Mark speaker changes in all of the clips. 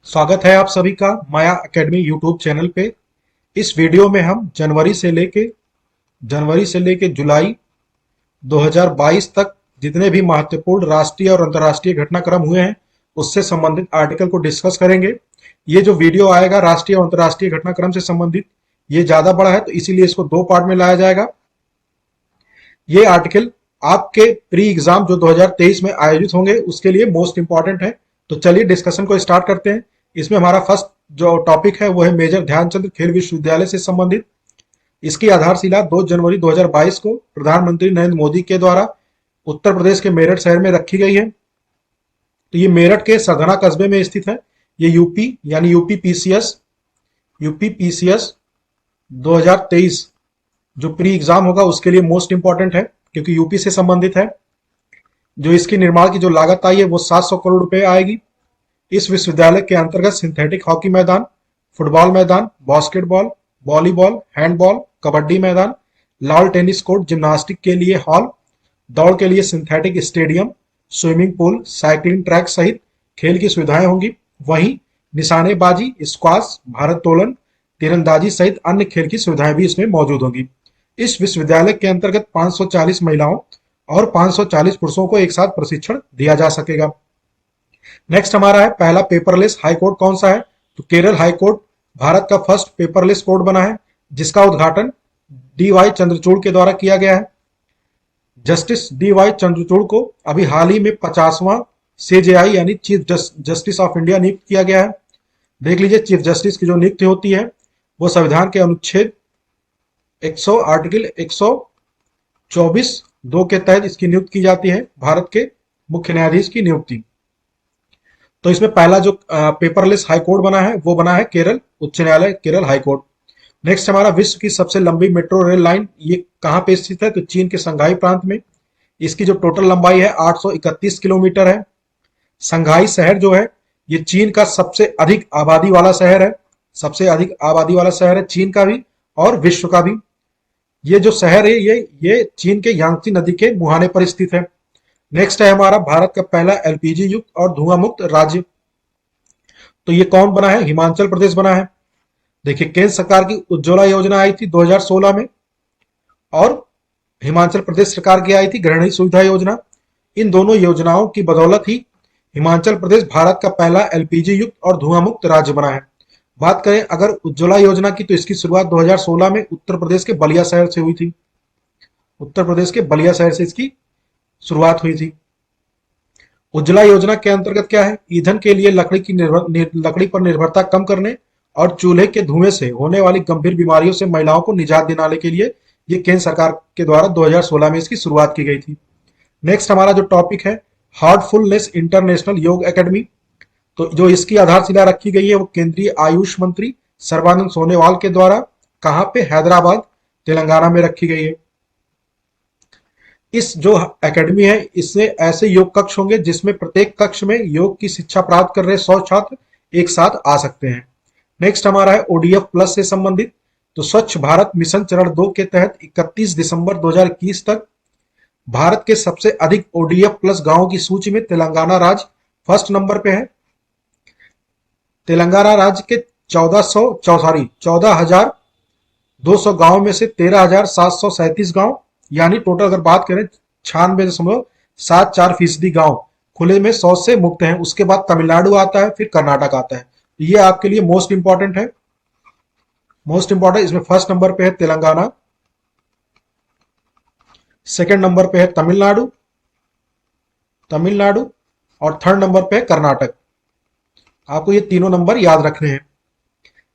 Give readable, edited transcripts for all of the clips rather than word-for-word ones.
Speaker 1: स्वागत है आप सभी का माया एकेडमी यूट्यूब चैनल पे। इस वीडियो में हम जनवरी से लेके जुलाई 2022 तक जितने भी महत्वपूर्ण राष्ट्रीय और अंतर्राष्ट्रीय घटनाक्रम हुए हैं उससे संबंधित आर्टिकल को डिस्कस करेंगे। ये जो वीडियो आएगा राष्ट्रीय और अंतर्राष्ट्रीय घटनाक्रम से संबंधित, ये ज्यादा बड़ा है तो इसीलिए इसको दो पार्ट में लाया जाएगा। ये आर्टिकल आपके प्री एग्जाम जो 2023 में आयोजित होंगे उसके लिए मोस्ट इंपॉर्टेंट है। तो चलिए डिस्कशन को स्टार्ट करते हैं। इसमें हमारा फर्स्ट जो टॉपिक है वो है मेजर ध्यानचंद खेल विश्वविद्यालय से संबंधित। इसकी आधारशिला 2 जनवरी 2022 को प्रधानमंत्री नरेंद्र मोदी के द्वारा उत्तर प्रदेश के मेरठ शहर में रखी गई है। तो ये मेरठ के सरधना कस्बे में स्थित है। ये यूपी यानी यूपी पीसीएस 2023 जो प्री एग्जाम होगा उसके लिए मोस्ट इंपॉर्टेंट है क्योंकि यूपी से संबंधित है। जो इसकी निर्माण की जो लागत आई है वो 700 करोड़ रुपए आएगी। इस विश्वविद्यालय के अंतर्गत सिंथेटिक हॉकी मैदान, फुटबॉल मैदान, बास्केटबॉल, वॉलीबॉल, हैंडबॉल, कबड्डी मैदान, लॉन टेनिस कोर्ट, जिम्नास्टिक के लिए हॉल, दौड़ के लिए synthetic stadium, swimming pool, cycling track सहित खेल की सुविधाएं होंगी। वहीं निशानेबाजी, स्क्वाश, भारोत्तोलन, तीरंदाजी सहित अन्य खेल की सुविधाएं भी इसमें मौजूद होंगी। इस विश्वविद्यालय के अंतर्गत 540 महिलाओं और 540 पुरुषों को एक साथ प्रशिक्षण दिया जा सकेगा। नेक्स्ट हमारा है पहला पेपरलेस हाई कोर्ट कौन सा है? तो केरल हाई कोर्ट भारत का फर्स्ट पेपरलेस कोर्ट बना है जिसका उद्घाटन डी वाई चंद्रचूड़ के द्वारा किया गया है। जस्टिस डी वाई चंद्रचूड़ को अभी हाल ही में 50वां सीजेआई यानी चीफ जस्टिस ऑफ इंडिया नियुक्त किया गया है। देख लीजिए, चीफ जस्टिस की जो नियुक्ति होती है वो संविधान के अनुच्छेद 100 आर्टिकल 124(2) के तहत इसकी नियुक्ति की जाती है, भारत के मुख्य न्यायाधीश की नियुक्ति। तो इसमें पहला जो पेपरलेस हाई कोर्ट बना है वो बना है केरल उच्च न्यायालय, केरल हाई कोर्ट। नेक्स्ट हमारा विश्व की सबसे लंबी मेट्रो रेल लाइन ये कहाँ पे स्थित है? तो चीन के संघाई प्रांत में। इसकी जो टोटल लंबाई है 831 किलोमीटर है। संघाई शहर जो है ये चीन का सबसे अधिक आबादी वाला शहर है, सबसे अधिक आबादी वाला शहर है चीन का भी और विश्व का भी। ये जो शहर है ये चीन के यांगत्से नदी के मुहाने पर स्थित है। नेक्स्ट है हमारा भारत का पहला एलपीजी युक्त और धुआं मुक्त राज्य। तो ये कौन बना है? हिमाचल प्रदेश बना है। देखिए, केंद्र सरकार की उज्ज्वला योजना आई थी 2016 में और हिमाचल प्रदेश सरकार की आई थी गृहिणी सुविधा योजना। इन दोनों योजनाओं की बदौलत ही हिमाचल प्रदेश भारत का पहला एलपीजी युक्त और धुआं मुक्त राज्य बना है। बात करें अगर उज्ज्वला योजना की तो इसकी शुरुआत 2016 में उत्तर प्रदेश के बलिया शहर से हुई थी। उत्तर प्रदेश के बलिया शहर से इसकी शुरुआत हुई थी। उज्ज्वला योजना के अंतर्गत क्या है? ईंधन के लिए लकड़ी पर निर्भरता कम करने और चूल्हे के धुएं से होने वाली गंभीर बीमारियों से महिलाओं को निजात दिलाने के लिए ये केंद्र सरकार के द्वारा 2016 में इसकी शुरुआत की गई थी। नेक्स्ट हमारा जो टॉपिक है हार्टफुलनेस इंटरनेशनल योग एकेडमी। तो जो इसकी आधारशिला रखी गई है वो केंद्रीय आयुष मंत्री सर्बानंद सोनोवाल के द्वारा कहां पे? हैदराबाद, तेलंगाना में रखी गई है। इस जो एकेडमी है इसमें ऐसे योग कक्ष होंगे जिसमें प्रत्येक कक्ष में योग की शिक्षा प्राप्त कर रहे 100 छात्र एक साथ आ सकते हैं। नेक्स्ट हमारा है ओडीएफ प्लस से संबंधित। तो स्वच्छ भारत मिशन चरण 2 के तहत 31 दिसंबर 2021 तक भारत के सबसे अधिक ओडीएफ प्लस गांवों की सूची में तेलंगाना राज्य फर्स्ट नंबर पे है। तेलंगाना राज्य के 14,200 गांव में से 13,737 गांव यानी टोटल अगर बात करें 96.74% गांव खुले में शौच से मुक्त हैं। उसके बाद तमिलनाडु आता है, फिर कर्नाटक आता है। ये आपके लिए मोस्ट इंपॉर्टेंट है। मोस्ट इंपॉर्टेंट इसमें फर्स्ट नंबर पे है तेलंगाना, सेकंड नंबर पे है तमिलनाडु तमिलनाडु और थर्ड नंबर पे है कर्नाटक। आपको ये तीनों नंबर याद रखने हैं।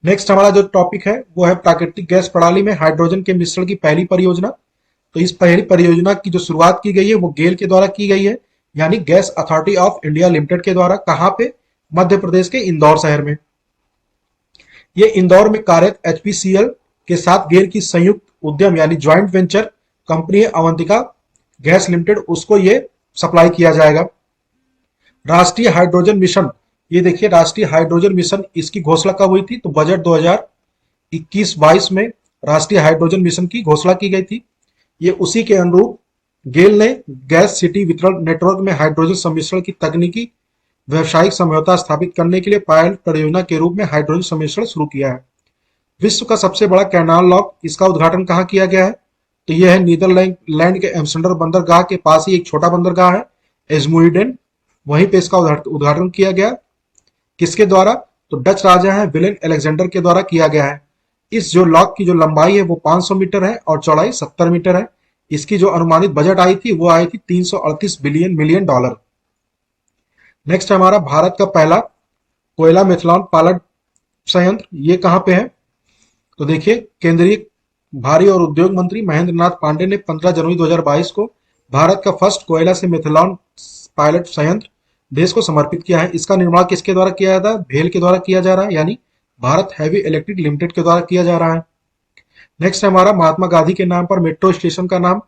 Speaker 1: नेक्स्ट हमारा जो टॉपिक है वो है प्राकृतिक गैस प्रणाली में हाइड्रोजन के मिश्रण की पहली परियोजना। तो इस पहली परियोजना की जो शुरुआत की गई है वो गेल के द्वारा की गई है यानी gas authority of India limited के द्वारा। कहां पे? मध्य प्रदेश के इंदौर शहर में। ये इंदौर में कार्यरत एचपीसीएल के साथ गेल की संयुक्त उद्यम यानी joint venture company Avantika gas limited, उसको ये सप्लाई किया जाएगा। राष्ट्रीय हाइड्रोजन मिशन, ये देखिए राष्ट्रीय हाइड्रोजन मिशन इसकी घोषणा कब हुई थी? तो बजट 2021-22 में राष्ट्रीय हाइड्रोजन मिशन की घोषणा की गई थी। ये उसी के अनुरूप गेल ने गैस सिटी वितरण नेटवर्क में हाइड्रोजन सम्मिश्रण की तकनीकी व्यवसायिक समझौता स्थापित करने के लिए पायलट परियोजना के रूप में हाइड्रोजन सम्मिश्रण शुरू किया है। विश्व का सबसे बड़ा कैनाल लॉक, इसका उद्घाटन कहाँ किया गया है? तो यह है नीदरलैंड लैंड के एम्स्टर्डम बंदरगाह के पास ही एक छोटा बंदरगाह है, एजमुइडेन, वहीं पे इसका उद्घाटन किया गया। किसके द्वारा? तो डच राजा है विलेम अलेक्जेंडर के द्वारा किया गया है। इस जो लॉक की जो लंबाई है वो 500 मीटर है और चौड़ाई 70 मीटर है। इसकी जो अनुमानित बजट आई थी वो आई थी 338 बिलियन मिलियन डॉलर। नेक्स्ट हमारा भारत का पहला कोयला मिथलॉन पायलट संयंत्र, ये कहाँ पे है? तो देखिए, केंद्रीय भारी और उद्योग मंत्री महेंद्र नाथ पांडे ने 15 जनवरी 2022 को भारत का फर्स्ट कोयला से मिथलॉन पायलट संयंत्र देश को समर्पित किया है। इसका निर्माण किसके द्वारा किया जाता है? भेल के द्वारा किया जा रहा है, यानी भारत हैवी इलेक्ट्रिक लिमिटेड के द्वारा किया जा रहा है। नेक्स्ट हमारा महात्मा गांधी के नाम पर मेट्रो स्टेशन का नाम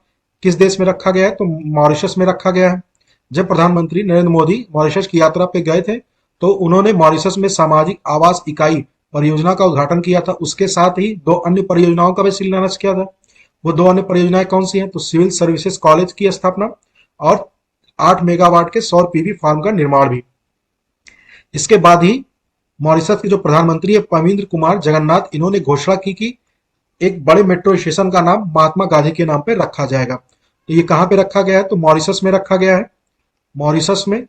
Speaker 1: किस देश में रखा गया है? तो मॉरिशस में रखा गया है। जब प्रधानमंत्री नरेंद्र मोदी मॉरिशस की यात्रा पे गए थे तो उन्होंने मॉरिशस में सामाजिक आवास इकाई परियोजना का उद्घाटन किया था। उसके साथ ही दो अन्य परियोजनाओं का भी शिलान्यास किया था। वो दो अन्य परियोजनाएं कौन सी हैं? तो सिविल सर्विसेज कॉलेज की स्थापना और 8 मेगावाट के सौर पीवी फार्म का निर्माण भी। इसके बाद ही मॉरिशस के जो प्रधानमंत्री है पविंद्र कुमार जगन्नाथ, इन्होंने घोषणा की कि एक बड़े मेट्रो स्टेशन का नाम महात्मा गांधी के नाम पर रखा जाएगा। तो ये कहाँ पे रखा गया है? तो मॉरिशस में रखा गया है। मॉरिशस में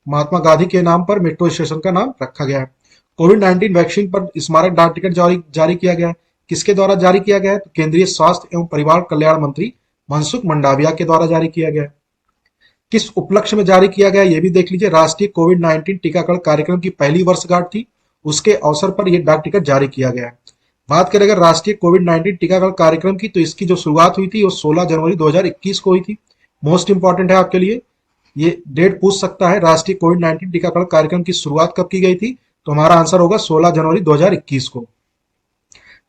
Speaker 1: महात्मा गांधी के नाम पर मेट्रो स्टेशन का नाम रखा गया है। कोविड-19 वैक्सीन पर स्मारक डाक टिकट जारी किया गया है। किसके द्वारा जारी किया गया है? तो केंद्रीय स्वास्थ्य एवं परिवार कल्याण मंत्री मनसुख मंडाविया के द्वारा जारी किया गया है। किस उपलक्ष्य में जारी किया गया ये भी देख लीजिए। राष्ट्रीय कोविड-19 टीकाकरण कार्यक्रम की पहली वर्षगांठ थी, उसके अवसर पर यह डाक टिकट जारी किया गया है। बात करें अगर राष्ट्रीय कोविड-19 टीकाकरण कार्यक्रम की, तो इसकी जो शुरुआत हुई थी वो 16 जनवरी 2021 को हुई थी। मोस्ट इंपॉर्टेंट है आपके लिए, ये डेट पूछ सकता है। राष्ट्रीय कोविड-19 टीकाकरण कार्यक्रम की शुरुआत कब की गई थी? तो हमारा आंसर होगा 16 जनवरी 2021 को।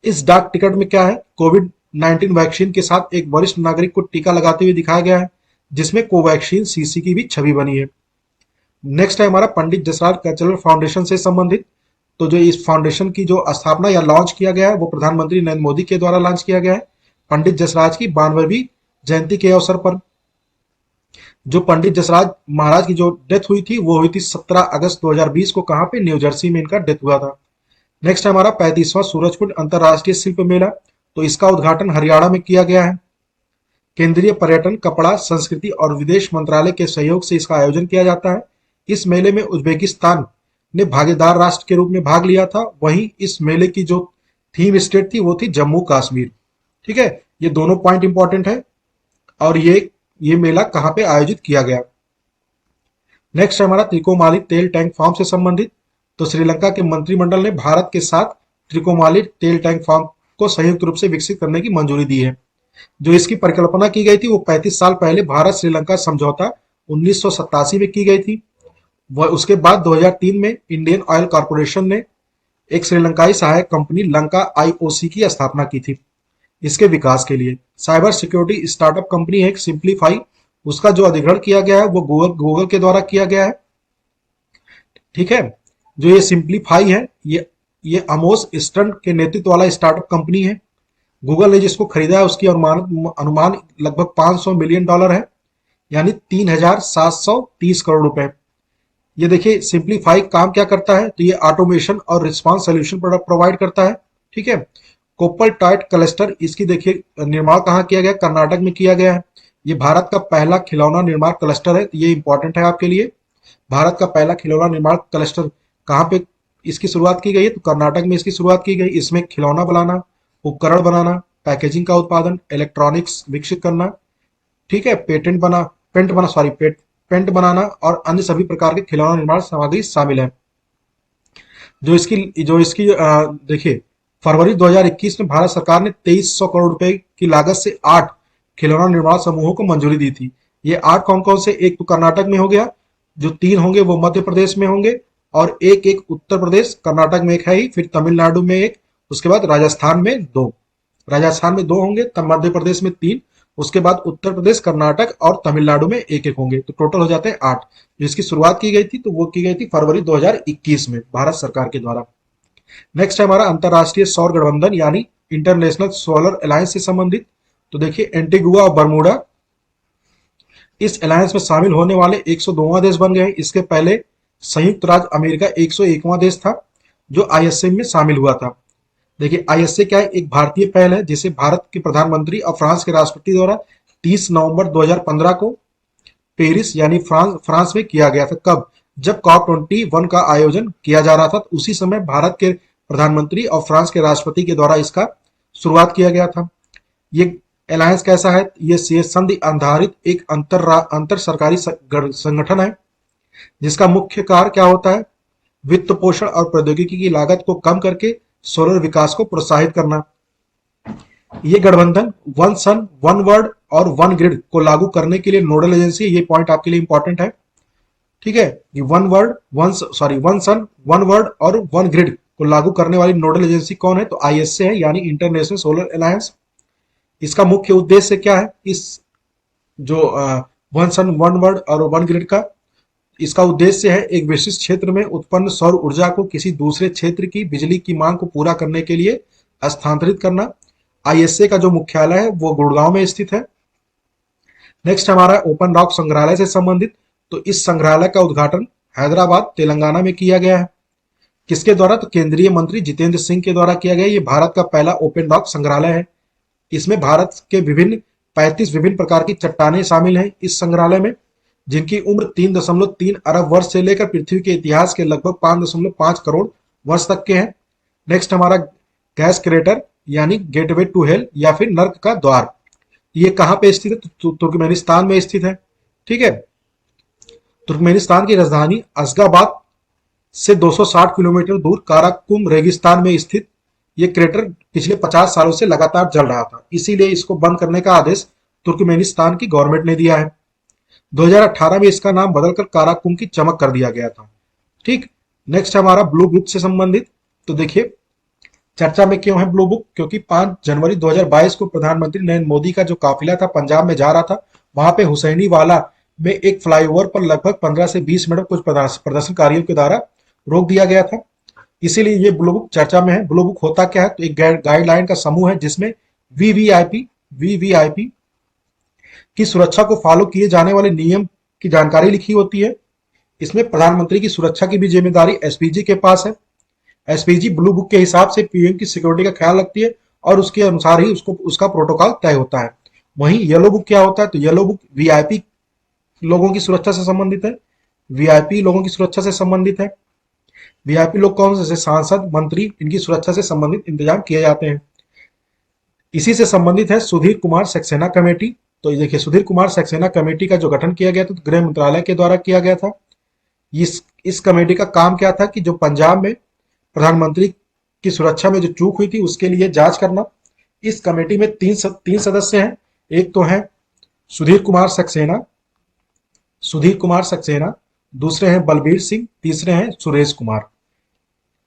Speaker 1: इस डाक टिकट में क्या है? कोविड-19 वैक्सीन के साथ एक वरिष्ठ नागरिक को टीका लगाते हुए दिखाया गया है, जिसमें कोवैक्सीन सीसी की भी छवि बनी है। नेक्स्ट है हमारा पंडित जसराज कल्चरल फाउंडेशन से संबंधित। तो जो इस फाउंडेशन की जो स्थापना या लॉन्च किया गया है वो प्रधानमंत्री नरेंद्र मोदी के द्वारा लॉन्च किया गया है पंडित जसराज की 92वीं जयंती के अवसर पर। जो पंडित जसराज महाराज की जो डेथ हुई थी वो हुई थी 17 अगस्त 2020 को। कहां पे? न्यू जर्सी में इनका डेथ हुआ था। नेक्स्ट हमारा 35वां सूरजकुंड अंतरराष्ट्रीय शिल्प मेला, तो इसका उद्घाटन हरियाणा में किया गया है। केंद्रीय पर्यटन, कपड़ा, संस्कृति और विदेश मंत्रालय के सहयोग से इसका आयोजन किया जाता है। इस मेले में उज्बेकिस्तान ने भागीदार राष्ट्र के रूप में भाग लिया था। वहीं इस मेले की जो थीम स्टेट थी वो थी जम्मू कश्मीर। ठीक है, ये दोनों पॉइंट इंपॉर्टेंट है। और ये मेला कहां पे आयोजित किया गया? नेक्स्ट हमारा त्रिकोमाली तेल टैंक फार्म से संबंधित। तो श्रीलंका के मंत्रिमंडल ने भारत के साथ त्रिकोमाली तेल टैंक फार्म को संयुक्त रूप से विकसित करने की मंजूरी दी है। जो इसकी परिकल्पना की गई थी वो 35 साल पहले भारत श्रीलंका समझौता 1987 में की गई थी। वह उसके बाद 2003 में इंडियन ऑयल कॉर्पोरेशन ने एक श्रीलंकाई सहायक कंपनी लंका आईओसी की स्थापना की थी इसके विकास के लिए। साइबर सिक्योरिटी स्टार्टअप कंपनी है एक सिंप्लीफाई, उसका जो अधिग्रहण किया गया है वो गूगल के द्वारा किया गया है। ठीक है, जो ये सिंप्लीफाई है ये अमोस ईस्टर्न के नेतृत्व वाला स्टार्टअप कंपनी है। गूगल ने जिसको खरीदा है उसकी अनुमान लगभग 500 मिलियन डॉलर है, यानी 3730 करोड़ रुपए। ये देखिए सिंप्लीफाई काम क्या करता है? तो ये ऑटोमेशन और रिस्पांस सोल्यूशन प्रोवाइड करता है। ठीक है, कोपल टाइट क्लस्टर, इसकी देखिए निर्माण कहाँ किया गया? कर्नाटक में किया गया है। ये भारत का पहला खिलौना निर्माण क्लस्टर है, तो ये इंपॉर्टेंट है आपके लिए। भारत का पहला खिलौना निर्माण क्लस्टर कहाँ पे इसकी शुरुआत की गई है? तो कर्नाटक में इसकी शुरुआत की गई। इसमें खिलौना बनाना, उपकरण बनाना, पैकेजिंग का उत्पादन, इलेक्ट्रॉनिक्स विकसित करना, ठीक है, पेंट बनाना और अन्य सभी प्रकार के खिलौना निर्माण सामग्री शामिल है। जो इसकी देखिए फरवरी 2021 में भारत सरकार ने 2300 करोड़ रुपए की लागत से 8 खिलौना निर्माण समूहों को मंजूरी दी थी। ये 8 कौन कौन से? एक तो कर्नाटक में हो गया, जो 3 होंगे वो मध्य प्रदेश में होंगे और एक उत्तर प्रदेश, कर्नाटक में एक है ही, फिर तमिलनाडु में एक, उसके बाद राजस्थान में 2। राजस्थान में 2 होंगे, तब मध्य प्रदेश में 3, उसके बाद उत्तर प्रदेश, कर्नाटक और तमिलनाडु में एक होंगे, तो टोटल हो जाते हैं 8। जिसकी शुरुआत की गई थी तो वो की गई थी फरवरी 2021 में भारत सरकार के द्वारा। नेक्स्ट है हमारा अंतरराष्ट्रीय सौर गठबंधन यानी इंटरनेशनल सोलर अलायंस से संबंधित। तो देखिए एंटीगुआ और बरमूडा इस अलायंस में शामिल होने वाले 102वां देश बन गए। इसके पहले संयुक्त राज्य अमेरिका 101वां देश था जो आईएसए में शामिल हुआ था। देखिए आईएसए क्या है, एक भारतीय पहल है जिसे भारत के प्रधानमंत्री और फ्रांस के राष्ट्रपति द्वारा 30 नवंबर 2015 को पेरिस यानी फ्रांस फ्रांस में किया गया था। कब? जब COP21 का आयोजन किया जा रहा था, तो उसी समय भारत के प्रधानमंत्री और फ्रांस के राष्ट्रपति के द्वारा इसका शुरुआत किया गया था। ये अलायंस कैसा है? ये संधि आधारित एक अंतर सरकारी संगठन है जिसका मुख्य कार्य क्या होता है? वित्त पोषण और प्रौद्योगिकी की लागत को कम करके सोलर विकास को प्रोत्साहित करना। ये गठबंधन वन सन वन वर्ल्ड और वन ग्रिड को लागू करने के लिए नोडल एजेंसी, ये पॉइंट आपके लिए इंपॉर्टेंट है, ठीक है। ये वन सन वन वर्ल्ड और वन ग्रिड को लागू करने वाली नोडल एजेंसी कौन है? तो आईएसए है, यानी इंटरनेशनल सोलर अलायंस। इसका मुख्य उद्देश्य क्या है? इस जो वन सन वन वर्ल्ड और वन ग्रिड का, इसका उद्देश्य है एक विशिष्ट क्षेत्र में उत्पन्न सौर ऊर्जा को किसी दूसरे क्षेत्र की बिजली की मांग को पूरा करने के लिए स्थानांतरित करना। आईएसए का जो मुख्यालय है वो गुड़गांव में स्थित है। नेक्स्ट हमारा ओपन रॉक संग्रहालय से संबंधित, तो इस संग्रहालय का उद्घाटन हैदराबाद तेलंगाना में किया गया है। किसके द्वारा? तो केंद्रीय मंत्री जितेंद्र सिंह के द्वारा किया गया। ये भारत का पहला ओपन रॉक संग्रहालय है। इसमें भारत के 35 विभिन्न प्रकार की चट्टानें शामिल हैं इस संग्रहालय में, जिनकी उम्र 3.3 अरब वर्ष से लेकर पृथ्वी के इतिहास के लगभग 5.5 करोड़ वर्ष तक के हैं। नेक्स्ट हमारा गैस क्रेटर यानी गेटवे टू हेल या फिर नर्क का द्वार, ये कहां पे स्थित है? तो तुर्कमेनिस्तान में स्थित है, ठीक है। तुर्कमेनिस्तान की राजधानी अशगाबाद से 260 किलोमीटर दूर काराकुम रेगिस्तान में स्थित ये क्रेटर पिछले 50 सालों से लगातार जल रहा था, इसीलिए इसको बंद करने का आदेश तुर्कमेनिस्तान की गवर्नमेंट ने दिया है। 2018 में इसका नाम बदलकर काराकुम की चमक कर दिया गया था, ठीक। नेक्स्ट हमारा ब्लू बुक से संबंधित, तो देखिए चर्चा में क्यों है ब्लू बुक? क्योंकि 5 जनवरी 2022 को प्रधानमंत्री नरेंद्र मोदी का जो काफिला था पंजाब में जा रहा था, वहां पे हुसैनी वाला में एक फ्लाईओवर पर लगभग 15 से 20 मिनट कुछ प्रदर्शनकारियों के द्वारा रोक दिया गया था, इसीलिए ये ब्लू बुक चर्चा में है। ब्लू बुक होता क्या है? तो एक गाइडलाइन का समूह है जिसमें वीवीआईपी की सुरक्षा को फॉलो किए जाने वाले नियम की जानकारी लिखी होती है। इसमें प्रधानमंत्री की सुरक्षा की भी जिम्मेदारी एसपीजी के पास है। एसपीजी ब्लू बुक के हिसाब से पीएम की सिक्योरिटी का ख्याल रखती है और उसके अनुसार ही उसका प्रोटोकॉल तय होता है। वहीं येलो बुक क्या होता है? तो येलो बुक वीआईपी लोगों की सुरक्षा से संबंधित है। वीआईपी लोगों की सुरक्षा से संबंधित है। वीआईपी लोग कौन? जैसे सांसद, मंत्री, इनकी सुरक्षा से संबंधित इंतजाम किए जाते हैं। इसी से संबंधित है सुधीर कुमार सक्सेना कमेटी। तो ये देखिए सुधीर कुमार सक्सेना कमेटी का जो गठन किया गया था तो गृह मंत्रालय के द्वारा किया गया था। इस कमेटी का काम क्या था कि जो पंजाब में प्रधानमंत्री की सुरक्षा में जो चूक हुई थी उसके लिए जांच करना। इस कमेटी में तीन सदस्य हैं। एक तो है सुधीर कुमार सक्सेना, दूसरे हैं बलबीर सिंह, तीसरे हैं सुरेश कुमार।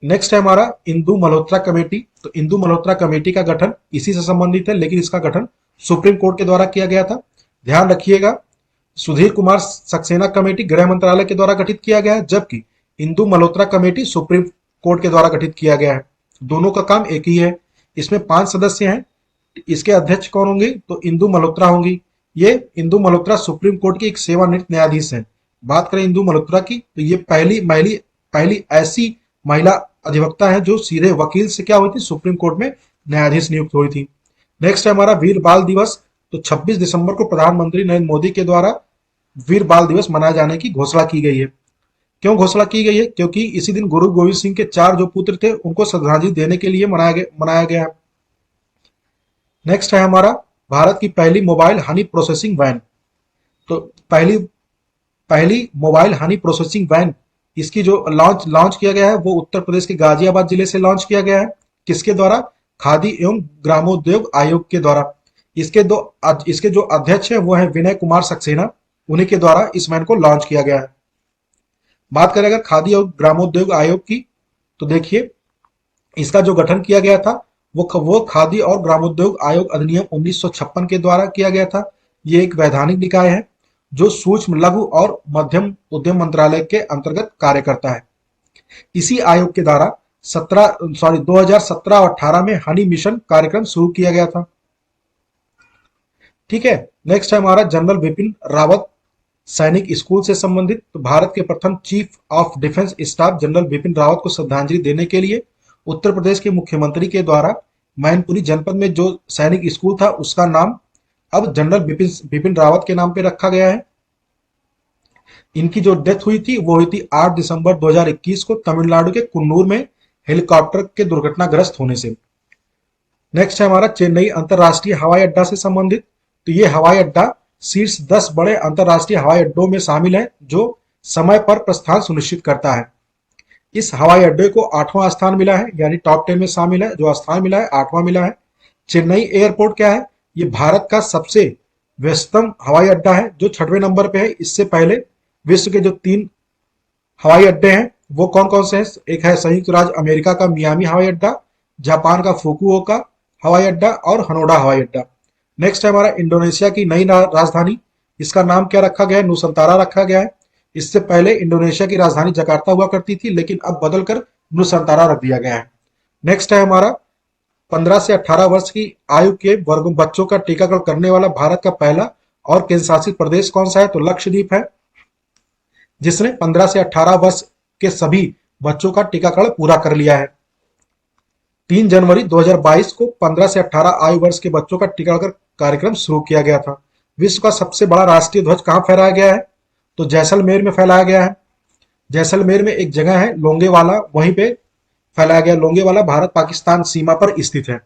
Speaker 1: नेक्स्ट है हमारा इंदु मल्होत्रा कमेटी। तो इंदु मल्होत्रा कमेटी का गठन इसी से संबंधित है, लेकिन इसका गठन सुप्रीम कोर्ट के द्वारा किया गया था। ध्यान रखिएगा, सुधीर कुमार सक्सेना कमेटी गृह मंत्रालय के द्वारा गठित किया गया है, जबकि Indu Malhotra committee supreme court के द्वारा गठित किया गया है। दोनों का काम एक ही है। इसमें 5 सदस्य हैं। इसके अध्यक्ष कौन होंगे? तो इंदु मल्होत्रा होंगी। ये इंदु मल्होत्रा सुप्रीम कोर्ट की एक सेवानिवृत्त न्यायाधीश हैं। बात करें इंदु मल्होत्रा की, तो ये पहली ऐसी महिला अधिवक्ता है जो सीधे वकील से क्या हुई थी? सुप्रीम कोर्ट में न्यायाधीश नियुक्त हुई थी। नेक्स्ट है हमारा वीर बाल दिवस। तो 26 दिसंबर को प्रधानमंत्री नरेंद्र मोदी के द्वारा वीर बाल दिवस मनाए जाने की घोषणा की गई है। क्यों घोषणा की गई है? क्योंकि इसी दिन गुरु गोविंद सिंह के 4 जो पुत्र थे उनको श्रद्धांजलि देने के लिए मनाया गया है। नेक्स्ट है हमारा भारत की पहली मोबाइल हनी प्रोसेसिंग वैन। तो पहली मोबाइल हनी प्रोसेसिंग वैन, इसकी जो लॉन्च किया गया है वो उत्तर प्रदेश के गाजियाबाद जिले से लॉन्च किया गया है। किसके द्वारा? खादी एवं ग्रामोद्योग आयोग के द्वारा। इसके जो अध्यक्ष है वो है विनय कुमार सक्सेना, उन्हीं के द्वारा इस वैन को लॉन्च किया गया है। बात करें अगर खादी और ग्रामोद्योग आयोग की, तो देखिए इसका जो गठन किया गया था वो खादी और ग्रामोद्योग आयोग अधिनियम 1956 के द्वारा किया गया था। ये एक वैधानिक निकाय है जो सूक्ष्म, लघु और मध्यम उद्यम मंत्रालय के अंतर्गत कार्य करता है। इसी आयोग के द्वारा 2017 और 18 में हनी मिशन कार्यक्रम शुरू किया गया था। ठीक है। नेक्स्ट है हमारा जनरल बिपिन रावत सैनिक स्कूल से संबंधित, तो भारत के प्रथम chief of defence staff general Bipin Rawat को श्रद्धांजलि देने के लिए उत्तर प्रदेश के मुख्यमंत्री के द्वारा मैनपुरी जनपद में जो सैनिक स्कूल था उसका नाम अब जनरल बिपिन बिपिन रावत के नाम पे रखा गया है। इनकी जो डेथ हुई थी वो हुई थी 8 दिसंबर 2021 को तमिलनाडु के कुन्नूर में हेलीकॉप्टर के दुर्घटनाग्रस्त होने से। नेक्स्ट है हमारा चेन्नई अंतरराष्ट्रीय हवाई अड्डा से संबंधित, तो ये हवाई अड्डा शीर्ष 10 बड़े अंतरराष्ट्रीय हवाई अड्डों में शामिल है जो समय पर प्रस्थान सुनिश्चित करता है। इस हवाई अड्डे को 8वां स्थान मिला है, यानी टॉप 10 में शामिल है। जो स्थान मिला है 8वां मिला है। चेन्नई एयरपोर्ट क्या है? ये भारत का सबसे व्यस्तम हवाई अड्डा है जो 6वें नंबर पे है। इससे पहले विश्व के जो 3 हवाई अड्डे हैं वो कौन कौन से हैं? एक है संयुक्त राज्य अमेरिका का मियामी हवाई अड्डा, जापान का फुकुओका हवाई अड्डा और हनोडा हवाई अड्डा। नेक्स्ट है हमारा इंडोनेशिया की नई राजधानी, इसका नाम क्या रखा गया है? नुसंतारा रखा गया है। इससे पहले इंडोनेशिया की राजधानी जकार्ता हुआ करती थी, लेकिन अब बदलकर नुसंतारा रख दिया गया है। नेक्स्ट है हमारा 15 से 18 वर्ष की आयु के वर्ग बच्चों का टीकाकरण करने वाला भारत का पहला और केंद्र शासित प्रदेश कौन सा है? तो लक्षद्वीप है, जिसने 15 से 18 वर्ष के सभी बच्चों का टीकाकरण पूरा कर लिया है। 3 जनवरी 2022 को 15 से 18 आयु वर्ष के बच्चों का टीकाकरण कार्यक्रम शुरू किया गया था। विश्व का सबसे बड़ा राष्ट्रीय ध्वज कहां फहराया गया है? तो जैसलमेर में फैलाया गया है। जैसलमेर में एक जगह है लोंगेवाला, वहीं पे फैलाया गया। लोंगेवाला भारत पाकिस्तान सीमा पर स्थित है।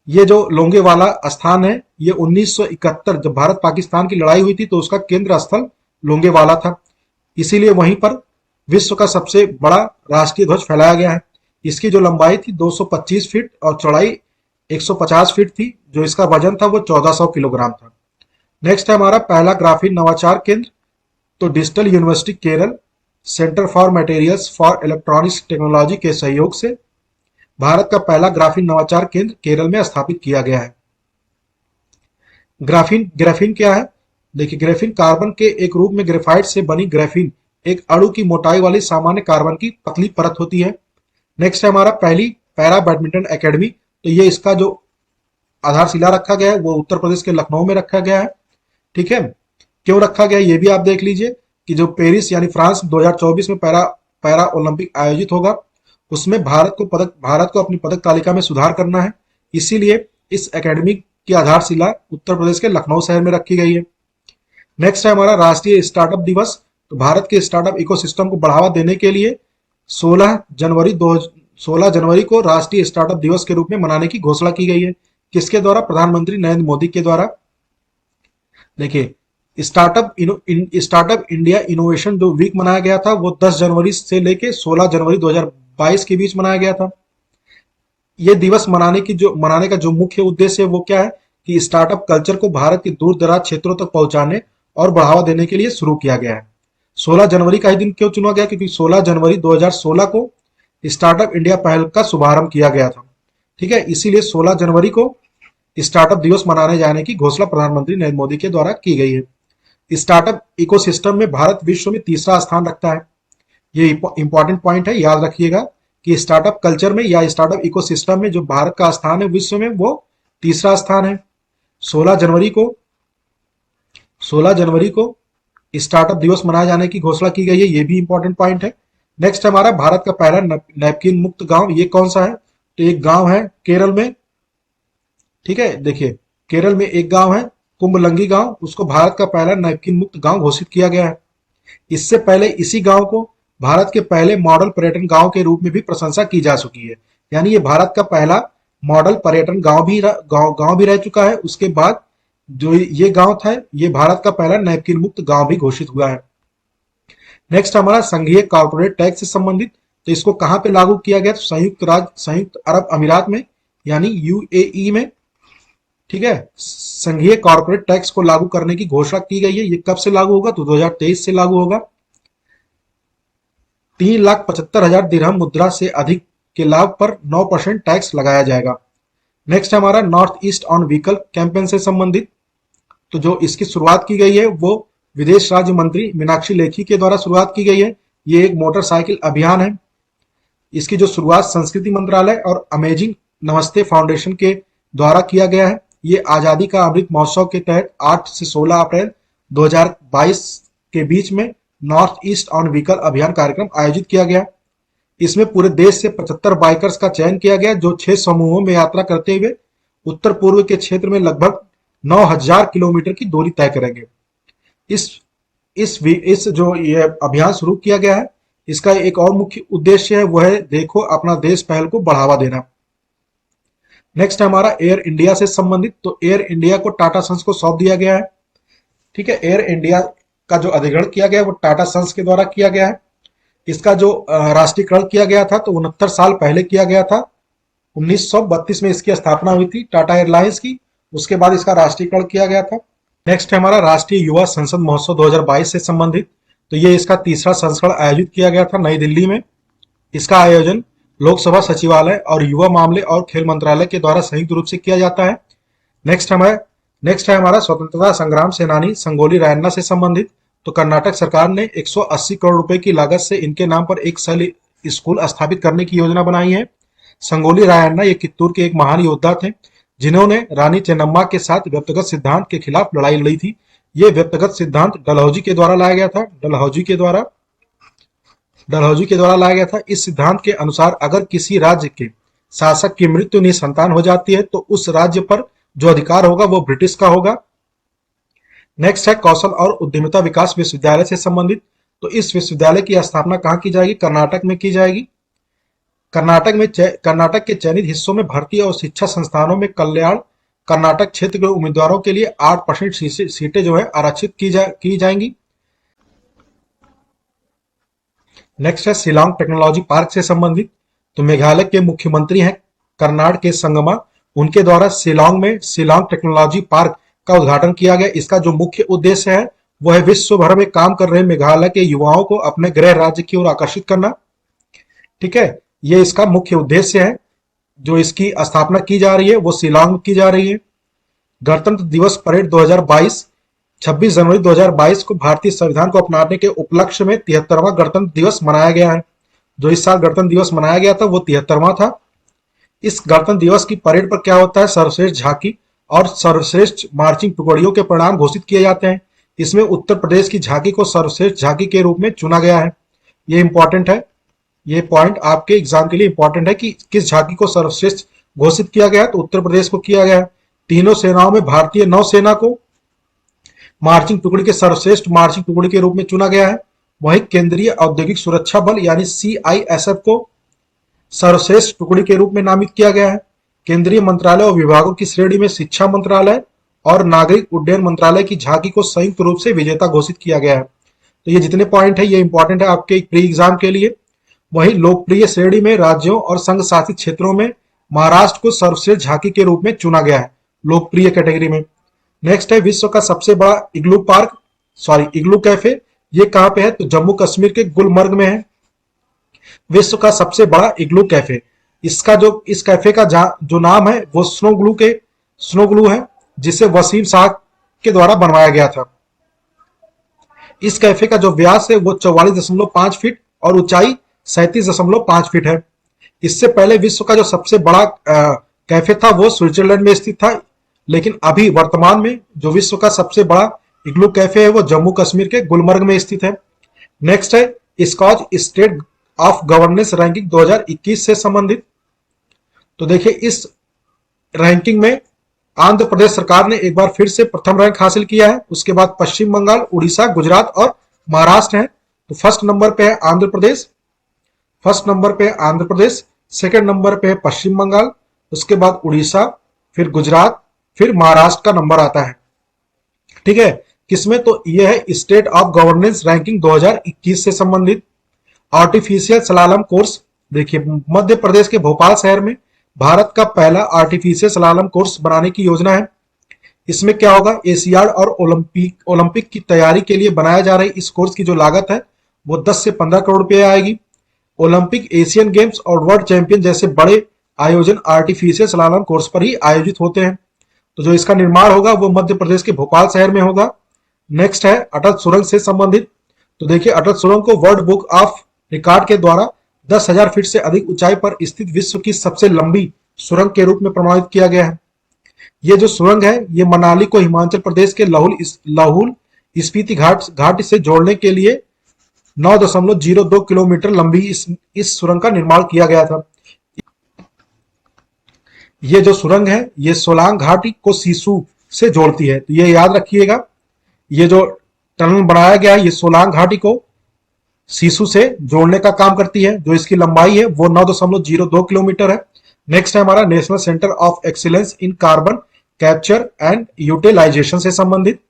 Speaker 1: ये जो लोंगेवाला स्थान है ये 1971 जब भारत पाकिस्तान की लड़ाई हुई थी तो उसका केंद्र स्थल लोंगेवाला था, इसीलिए वहीं पर विश्व का सबसे बड़ा राष्ट्रीय ध्वज फैलाया गया है। इसकी जो लंबाई थी 225 फीट और चौड़ाई 150 फीट थी। जो इसका वजन था वो 1400 किलोग्राम था। नेक्स्ट है हमारा पहला ग्राफीन नवाचार केंद्र, तो digital university Kerala centre for materials for electronics technology के सहयोग से भारत का पहला ग्राफीन नवाचार केंद्र केरल में स्थापित किया गया है। ग्राफीन क्या है? देखिए, ग्राफीन कार्बन के एक रूप में ग्रेफाइट से बनी ग्राफीन एक अणु की मोटाई वाली सामान्य कार्बन की पतली परत होती है। नेक्स्ट है हमारा पहली पैरा बैडमिंटन एकेडमी, तो ये इसका जो आधारशिला रखा गया है वो उत्तर प्रदेश के लखनऊ में रखा गया है। ठीक है, क्यों रखा गया ये भी आप देख लीजिए कि जो पेरिस यानी फ्रांस 2024 में पैरा ओलंपिक आयोजित होगा उसमें भारत को अपनी पदक तालिका में सुधार करना है, इसीलिए इस एकेडमी की आधारशिला उत्तर प्रदेश के लखनऊ शहर में रखी गई है। नेक्स्ट है हमारा राष्ट्रीय स्टार्टअप दिवस, तो भारत के स्टार्टअप इकोसिस्टम को बढ़ावा देने के लिए 16 जनवरी को राष्ट्रीय स्टार्टअप दिवस के रूप में मनाने की घोषणा की गई है। किसके द्वारा? प्रधानमंत्री नरेंद्र मोदी के द्वारा। देखिए, स्टार्टअप इंडिया इनोवेशन जो वीक मनाया गया था वो 10 जनवरी से लेके 16 जनवरी 2022 के बीच मनाया गया था। ये दिवस मनाने का जो मुख्य उद्देश्य है वो क्या है कि स्टार्टअप कल्चर को भारत के दूर दराज क्षेत्रों तक पहुंचाने और बढ़ावा देने के लिए शुरू किया गया है। 16 जनवरी का ही दिन क्यों चुना गया? क्योंकि 16 जनवरी 2016 को स्टार्टअप इंडिया पहल का शुभारंभ किया गया था। ठीक है, इसीलिए 16 जनवरी को स्टार्टअप दिवस मनाने जाने की घोषणा प्रधानमंत्री नरेंद्र मोदी के द्वारा की गई है। स्टार्टअप इकोसिस्टम में भारत विश्व में तीसरा स्थान रखता है। ये इंपॉर्टेंट पॉइंट है, याद रखिएगा कि स्टार्टअप कल्चर में या स्टार्टअप इकोसिस्टम में जो भारत का स्थान है विश्व में वो तीसरा स्थान है। 16 जनवरी को स्टार्टअप दिवस मनाए जाने की घोषणा की गई है, ये भी इंपॉर्टेंट पॉइंट है। नेक्स्ट हमारा भारत का पहला नैपकिन मुक्त गांव, ये कौन सा है? तो एक गांव है केरल में। ठीक है, देखिए केरल में एक गांव है कुंभलंगी गांव, उसको भारत का पहला नैपकिन मुक्त गांव घोषित किया गया है। इससे पहले इसी गांव को भारत के पहले मॉडल पर्यटन गांव के रूप में भी प्रशंसा की जा चुकी है, यानी ये भारत का पहला मॉडल पर्यटन गांव भी रह चुका है। उसके बाद जो ये गांव था ये भारत का पहला नैपकिन मुक्त गांव भी घोषित हुआ है। नेक्स्ट हमारा संघीय कॉर्पोरेट टैक्स से संबंधित, तो इसको कहां पे लागू किया गया? तो संयुक्त अरब अमीरात में, यानी यूएई में। ठीक है, संघीय कॉर्पोरेट टैक्स को लागू करने की घोषणा की गई है। ये कब से लागू होगा? तो 2023 से लागू होगा। 3,75,000 दिरहम मुद्रा से अधिक के लाभ पर 9% टैक्स लगाया जाएगा। नेक्स्ट हमारा north east on vehicle campaign से संबंधित, तो जो इसकी शुरुआत की गई है वो विदेश राज्य मंत्री मीनाक्षी लेखी के द्वारा शुरुआत की गई है। ये एक मोटरसाइकिल अभियान है। इसकी जो शुरुआत संस्कृति मंत्रालय और अमेजिंग नमस्ते फाउंडेशन के द्वारा किया गया है। ये आजादी का अमृत महोत्सव के तहत 8 से 16 अप्रैल 2022 के बीच में नॉर्थ ईस्ट ऑन व्हीकल अभियान कार्यक्रम आयोजित किया गया। इसमें पूरे देश से 75 बाइकर्स का चयन किया गया जो 6 समूहों में यात्रा करते हुए उत्तर पूर्व के क्षेत्र में लगभग 9000 किलोमीटर की दूरी तय करेंगे। इस इस जो ये अभियान शुरू किया गया है, इसका एक और मुख्य उद्देश्य है, वह है देखो अपना देश पहल को बढ़ावा देना। नेक्स्ट है हमारा एयर इंडिया से संबंधित। तो एयर इंडिया को टाटा सन्स को सौंप दिया गया है। ठीक है, एयर इंडिया का जो अधिग्रहण किया गया है वो टाटा सन्स के द्वारा किया गया है। इसका जो राष्ट्रीयकरण किया गया था तो 69 साल पहले किया गया था। 1932 में इसकी स्थापना हुई थी टाटा एयरलाइंस की। उसके बाद इसका राष्ट्रीयकरण किया गया था। नेक्स्ट है हमारा राष्ट्रीय युवा संसद महोत्सव 2022 से संबंधित। तो ये इसका तीसरा संस्करण आयोजित किया गया था नई दिल्ली में। इसका आयोजन लोकसभा सचिवालय और युवा मामले और खेल मंत्रालय के द्वारा संयुक्त रूप से किया जाता है। नेक्स्ट है हमारा स्वतंत्रता संग्राम सेनानी संगोली रायन्ना से संबंधित। तो कर्नाटक सरकार ने 180 करोड़ रुपए की लागत से इनके नाम पर एक स्कूल स्थापित करने की योजना बनाई है। संगोली रायन्ना ये कित्तूर के एक महान योद्धा थे जिन्होंने रानी चेन्नम्मा के साथ व्यक्तिगत सिद्धांत के खिलाफ लड़ाई लड़ी थी। ये व्यक्तिगत सिद्धांत डलहौजी के द्वारा लाया गया था। डलहौजी के द्वारा लाया गया था। इस सिद्धांत के अनुसार अगर किसी राज्य के शासक की मृत्यु निसंतान हो जाती है तो उस राज्य पर जो अधिकार होगा वो ब्रिटिश का होगा। नेक्स्ट है कौशल और उद्यमिता विकास विश्वविद्यालय से संबंधित। तो इस विश्वविद्यालय की स्थापना कहाँ की जाएगी? कर्नाटक में की जाएगी। कर्नाटक के चयनित हिस्सों में भर्ती और शिक्षा संस्थानों में कल्याण कर्नाटक क्षेत्र के उम्मीदवारों के लिए 8% सीटें जो है आरक्षित की जाएंगी। नेक्स्ट है शिलांग टेक्नोलॉजी पार्क से संबंधित। तो मेघालय के मुख्यमंत्री हैं कर्नाड के संगमा, उनके द्वारा शिलांग में शिलांग टेक्नोलॉजी पार्क का उद्घाटन किया गया। इसका जो मुख्य उद्देश्य है वह है विश्व भर में काम कर रहे मेघालय के युवाओं को अपने गृह राज्य की ओर आकर्षित करना। ठीक है, ये इसका मुख्य उद्देश्य है। जो इसकी स्थापना की जा रही है वो शिलांग में की जा रही है। गणतंत्र दिवस परेड 2022 26 जनवरी 2022 को भारतीय संविधान को अपनाने के उपलक्ष्य में 73वां गणतंत्र दिवस मनाया गया है। जो इस साल गणतंत्र दिवस मनाया गया था वो 73वां था। इस गणतंत्र दिवस की परेड पर क्या होता है? सर्वश्रेष्ठ झांकी और सर्वश्रेष्ठ मार्चिंग टुकड़ियों के परिणाम घोषित किए जाते हैं। इसमें उत्तर प्रदेश की झांकी को सर्वश्रेष्ठ झांकी के रूप में चुना गया है। ये इंपॉर्टेंट है, ये पॉइंट आपके एग्जाम के लिए इंपॉर्टेंट है कि किस झांकी को सर्वश्रेष्ठ घोषित किया गया है। तो उत्तर प्रदेश को किया गया है। तीनों सेनाओं में भारतीय नौसेना को मार्चिंग टुकड़ी के सर्वश्रेष्ठ मार्चिंग टुकड़ी के रूप में चुना गया है। वहीं केंद्रीय औद्योगिक सुरक्षा बल यानी CISF को सर्वश्रेष्ठ टुकड़ी के रूप में नामित किया गया है। केंद्रीय मंत्रालय और विभागों की श्रेणी में शिक्षा मंत्रालय और नागरिक उड्डयन मंत्रालय की झांकी को संयुक्त रूप से विजेता घोषित किया गया है। तो ये जितने पॉइंट है ये इंपॉर्टेंट है आपके प्री एग्जाम के लिए। वहीं लोकप्रिय श्रेणी में राज्यों और संघ शासित क्षेत्रों में महाराष्ट्र को सर्वश्रेष्ठ झांकी के रूप में चुना गया है, लोकप्रिय कैटेगरी में। नेक्स्ट है विश्व का सबसे बड़ा इग्लू कैफे। ये कहां पे है? तो जम्मू कश्मीर के गुलमर्ग में है विश्व का सबसे बड़ा इग्लू कैफे। इस कैफे का जो नाम है वो स्नो ग्लू है, जिसे वसीम शाह के द्वारा बनवाया गया था। इस कैफे का जो व्यास है वो 44.5 फीट और ऊंचाई 37.5 फीट है। इससे पहले विश्व का जो सबसे बड़ा कैफे था वो स्विट्जरलैंड में स्थित था, लेकिन अभी वर्तमान में जो विश्व का सबसे बड़ा इग्लू कैफे है वो जम्मू कश्मीर के गुलमर्ग में स्थित है। नेक्स्ट है Skoch state of governance ranking 2021 से संबंधित। तो देखिए इस रैंकिंग में आंध्र प्रदेश सरकार ने एक बार फिर से प्रथम रैंक हासिल किया है। उसके बाद पश्चिम बंगाल, उड़ीसा, गुजरात और महाराष्ट्र है। तो फर्स्ट नंबर पे है आंध्र प्रदेश, सेकंड नंबर पे है पश्चिम बंगाल, उसके बाद उड़ीसा, फिर गुजरात, फिर महाराष्ट्र का नंबर आता है। ठीक है, किसमें? तो यह है स्टेट ऑफ गवर्नेंस रैंकिंग 2021 से संबंधित। आर्टिफिशियल स्लालम कोर्स, देखिए मध्य प्रदेश के भोपाल शहर में भारत का पहला आर्टिफिशियल स्लालम कोर्स बनाने की योजना है। इसमें क्या होगा? एशियाड और ओलंपिक की तैयारी के लिए बनाया जा रही इस कोर्स की जो लागत है वो 10 से 15 करोड़ रुपए आएगी। ओलंपिक, एशियन गेम्स और वर्ल्ड चैंपियन जैसे बड़े आयोजन आर्टिफिशियल स्लालम कोर्स पर ही आयोजित होते हैं। तो जो इसका निर्माण होगा वो मध्य प्रदेश के भोपाल शहर में होगा। नेक्स्ट है अटल सुरंग से संबंधित। तो देखिए अटल सुरंग को वर्ल्ड बुक ऑफ रिकॉर्ड के द्वारा 10,000 फीट से अधिक ऊंचाई पर स्थित विश्व की सबसे लंबी सुरंग के रूप में प्रमाणित किया गया है। ये जो सुरंग है ये मनाली को हिमाचल प्रदेश के लाहुल स्पीति घाट से जोड़ने के लिए 9.02 किलोमीटर लंबी इस सुरंग का निर्माण किया गया था। ये जो सुरंग है ये सोलांग घाटी को सिसु से जोड़ती है, तो ये याद रखिएगा। ये जो टनल बनाया गया है ये सोलांग घाटी को सिसु से जोड़ने का काम करती है। जो इसकी लंबाई है वो 9.02 किलोमीटर है। नेक्स्ट है हमारा national centre of excellence in carbon capture and utilisation से संबंधित।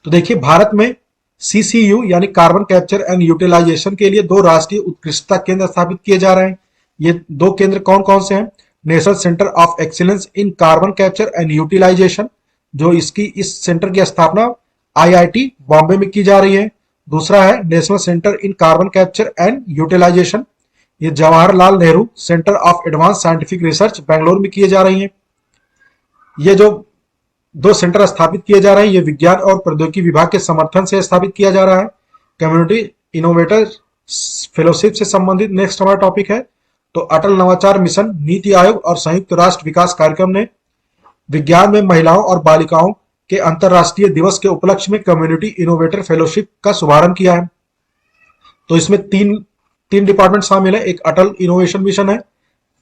Speaker 1: तो देखिए भारत में सीसीयू यानी कार्बन कैप्चर एंड यूटिलाइजेशन के लिए 2 राष्ट्रीय उत्कृष्टता केंद्र स्थापित किए जा रहे हैं। ये 2 केंद्र कौन कौन से हैं? National centre of excellence in carbon capture and utilisation, जो इस सेंटर की स्थापना आईआईटी बॉम्बे में की जा रही है। दूसरा है national centre in carbon capture and utilisation, ये Jawaharlal Nehru centre of advance scientific research Bangalore में किए जा रही हैं। ये जो 2 सेंटर स्थापित किए जा रहे हैं ये विज्ञान और प्रौद्योगिकी विभाग के समर्थन से स्थापित किया जा रहा है। कम्युनिटी इनोवेटर फेलोशिप से संबंधित नेक्स्ट हमारा टॉपिक है। तो अटल नवाचार मिशन, नीति आयोग और संयुक्त राष्ट्र विकास कार्यक्रम ने विज्ञान में महिलाओं और बालिकाओं के अंतरराष्ट्रीय दिवस के उपलक्ष्य में कम्युनिटी इनोवेटर फेलोशिप का शुभारंभ किया है। तो इसमें तीन डिपार्टमेंट शामिल है। एक अटल इनोवेशन मिशन है,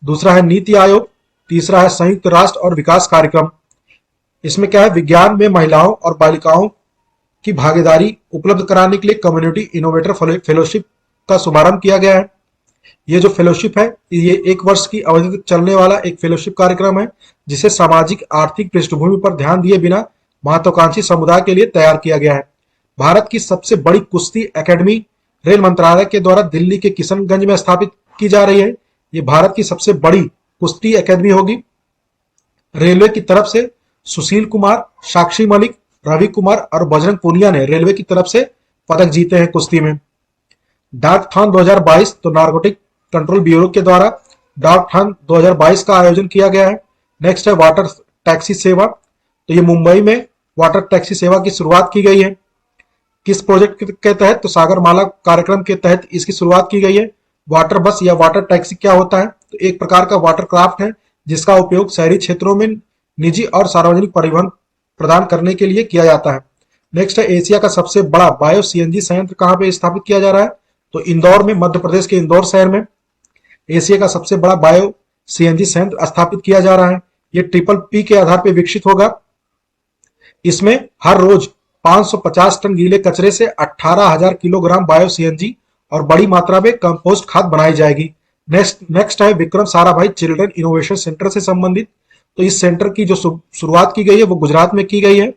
Speaker 1: दूसरा है नीति आयोग, तीसरा है संयुक्त राष्ट्र और विकास कार्यक्रम। इसमें क्या है, विज्ञान में महिलाओं और बालिकाओं की भागीदारी उपलब्ध कराने के लिए कम्युनिटी इनोवेटर फेलोशिप का शुभारंभ किया गया है। ये जो फेलोशिप है ये 1 वर्ष की अवधि तक चलने वाला एक फेलोशिप कार्यक्रम है, जिसे सामाजिक आर्थिक पृष्ठभूमि पर ध्यान दिए बिना महत्वाकांक्षी समुदाय के लिए तैयार किया गया है। भारत की सबसे बड़ी कुश्ती एकेडमी रेल मंत्रालय के द्वारा दिल्ली के किशनगंज में स्थापित की जा रही है। ये भारत की सबसे बड़ी कुश्ती एकेडमी होगी। रेलवे की तरफ से सुशील कुमार, साक्षी मलिक, रवि कुमार और बजरंग पूनिया ने रेलवे की तरफ से पदक जीते हैं कुश्ती में। डॉगथॉन 2022, तो नारकोटिक कंट्रोल ब्यूरो के द्वारा डॉगथॉन 2022 का आयोजन किया गया है। नेक्स्ट है वाटर टैक्सी सेवा, तो ये मुंबई में वाटर टैक्सी सेवा की शुरुआत की गई है। किस प्रोजेक्ट के तहत? तो सागरमाला कार्यक्रम के तहत इसकी शुरुआत की गई है। वाटर बस या वाटर टैक्सी क्या होता है? तो एक प्रकार का वाटर क्राफ्ट है जिसका उपयोग शहरी क्षेत्रों में निजी और सार्वजनिक परिवहन प्रदान करने के लिए किया जाता है। नेक्स्ट है एशिया का सबसे बड़ा बायो सीएनजी संयंत्र कहाँ पे स्थापित किया जा रहा है? तो इंदौर में, मध्य प्रदेश के इंदौर शहर में एशिया का सबसे बड़ा बायो सीएनजी संयंत्र स्थापित किया जा रहा है। ये ट्रिपल P के आधार पर विकसित होगा। इसमें हर रोज 550 टन गीले कचरे से 18,000 किलोग्राम बायो सीएनजी और बड़ी मात्रा में कंपोस्ट खाद बनाई जाएगी। नेक्स्ट है Vikram Sarabhai children innovation centre से संबंधित। तो इस सेंटर की जो शुरुआत की गई है वो गुजरात में की गई है।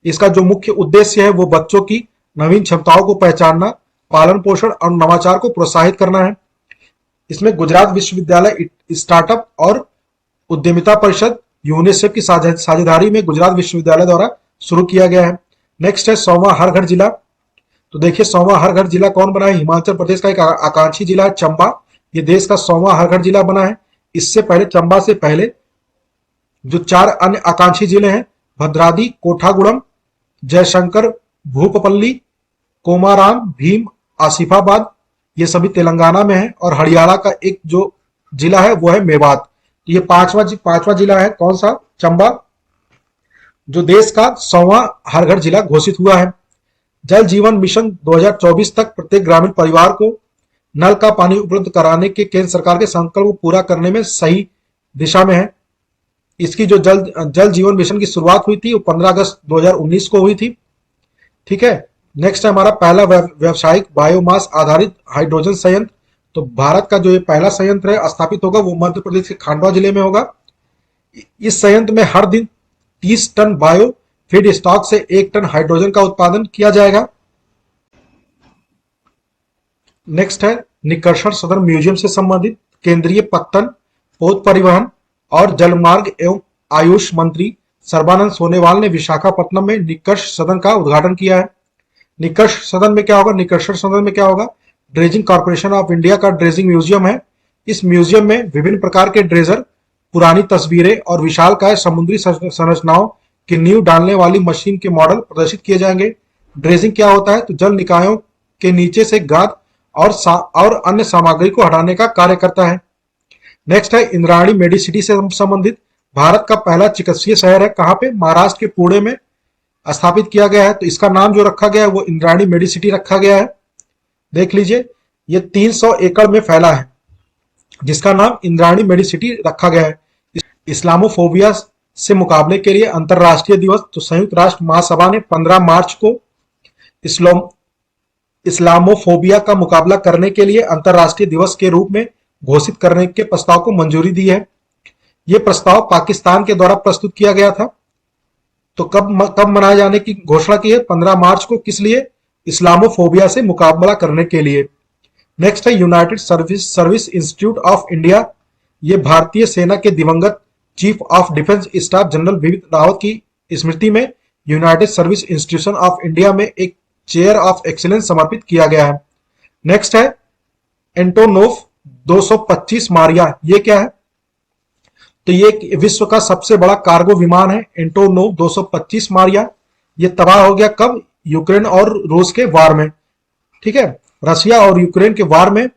Speaker 1: इसका जो मुख्य उद्देश्य है वो बच्चों की नवीन क्षमताओं को पहचानना, पालन पोषण और नवाचार को प्रोत्साहित करना है। इसमें गुजरात विश्वविद्यालय स्टार्टअप और उद्यमिता परिषद यूनिसेफ की साझेदारी में गुजरात विश्वविद्यालय द्वारा शुरू किया गया है। नेक्स्ट है 100वां हर घर जिला। तो देखिए 100वां हर घर जिला कौन बना है? हिमाचल प्रदेश का एक आकांक्षी जिला है चंबा। ये देश का 100वां हर घर जिला बना है। इससे पहले चंबा से पहले जो 4 अन्य आकांक्षी जिले हैं, भद्राद्री, कोठागुड़म, जयशंकर, भूपपल्ली, कोमाराम, भीम, आसिफाबाद, ये सभी तेलंगाना में है। और हरियाणा का एक जो जिला है वो है मेवात। तो ये पांचवा जिला है कौन सा? चंबा, जो देश का 100वां हर घर जिला घोषित हुआ है। जल जीवन मिशन 2024 तक प्रत्येक ग्रामीण परिवार को नल का पानी उपलब्ध कराने के केंद्र सरकार के संकल्प को पूरा करने में सही दिशा में है। इसकी जो जल जीवन मिशन की शुरुआत हुई थी वो 15 अगस्त 2019 को हुई थी। ठीक है। नेक्स्ट है हमारा पहला व्यावसायिक बायोमास आधारित हाइड्रोजन संयंत्र। तो भारत का जो ये पहला संयंत्र है स्थापित होगा वो मध्य प्रदेश के खांडवा जिले में होगा। इस संयंत्र में हर दिन 30 टन बायो फीड स्टॉक से 1 टन हाइड्रोजन का उत्पादन किया जाएगा। नेक्स्ट है निकर्षण सदन म्यूजियम से संबंधित। केंद्रीय पत्तन, पोत परिवहन और जलमार्ग एवं आयुष मंत्री सर्बानंद सोनोवाल ने विशाखापट्टनम में निकर्ष सदन का उद्घाटन किया है। निकर्ष सदन में क्या होगा? निकर्षण सदन में क्या होगा? ड्रेजिंग कॉर्पोरेशन ऑफ इंडिया का ड्रेजिंग म्यूजियम है। इस म्यूजियम में विभिन्न प्रकार के ड्रेजर, पुरानी तस्वीरें और विशालकाय समुद्री संरचनाओं की नींव डालने वाली मशीन के मॉडल प्रदर्शित किए जाएंगे। ड्रेजिंग क्या होता है? तो जल निकायों के नीचे से गाद और अन्य सामग्री को हटाने का कार्य करता है। नेक्स्ट है इंद्रायणी मेडिसिटी से संबंधित। भारत का पहला चिकित्सीय शहर है कहाँ पे? महाराष्ट्र के पुणे में स्थापित किया गया है। तो इसका नाम जो रखा गया है वो इंद्रायणी मेडिसिटी रखा गया है। देख लीजिए, ये 300 एकड़ में फैला है, जिसका नाम इंद्रायणी मेडिसिटी रखा गया है। इस्लामोफोबिया से मुकाबले के लिए अंतरराष्ट्रीय दिवस, तो संयुक्त राष्ट्र महासभा ने 15 मार्च को इस्लाम इस्लामोफोबिया का मुकाबला करने के लिए अंतरराष्ट्रीय दिवस के रूप में घोषित करने के प्रस्ताव को मंजूरी दी है। यह प्रस्ताव पाकिस्तान के द्वारा प्रस्तुत किया गया था। तो कब मनाए जाने की घोषणा की है? 15 मार्च को। किस लिए? इस्लामोफोबिया से मुकाबला करने के लिए। नेक्स्ट है United service institute of India. ये भारतीय सेना के दिवंगत chief of defence staff general Bipin Rawat की स्मृति में United service institution of India में एक चेयर ऑफ एक्सीलेंस समर्पित किया गया है। नेक्स्ट है एंटोनोव 225 मारिया। ये क्या है? तो ये विश्व का सबसे बड़ा कार्गो विमान है, एंटोनोव 225 मारिया। ये तबाह हो गया कब? यूक्रेन और रूस के वार में। ठीक है, रशिया और यूक्रेन के वार में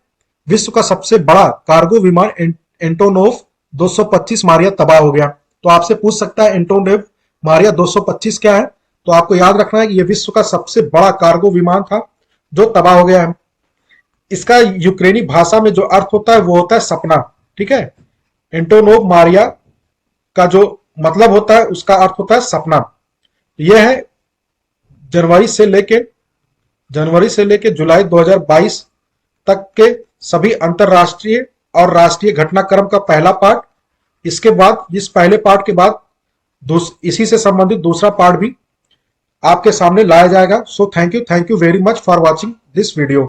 Speaker 1: विश्व का सबसे बड़ा कार्गो विमान एंटोनोव 225 मारिया तबाह हो गया। तो आपसे पूछ सकता है एंटोनोव मारिया 225 क्या है? तो आपको याद रखना है कि यह विश्व का सबसे बड़ा कार्गो विमान था जो तबाह हो गया है। इसका यूक्रेनी भाषा में जो अर्थ होता है वो होता है सपना। ठीक है, एंटोनोव मारिया का जो मतलब होता है उसका अर्थ होता है सपना। यह है जनवरी से लेके जुलाई 2022 तक के सभी अंतरराष्ट्रीय और राष्ट्रीय घटनाक्रम का पहला पार्ट। इसके बाद, इस पहले पार्ट के बाद इसी से संबंधित दूसरा पार्ट भी आपके सामने लाया जाएगा। So thank you very much for watching this video.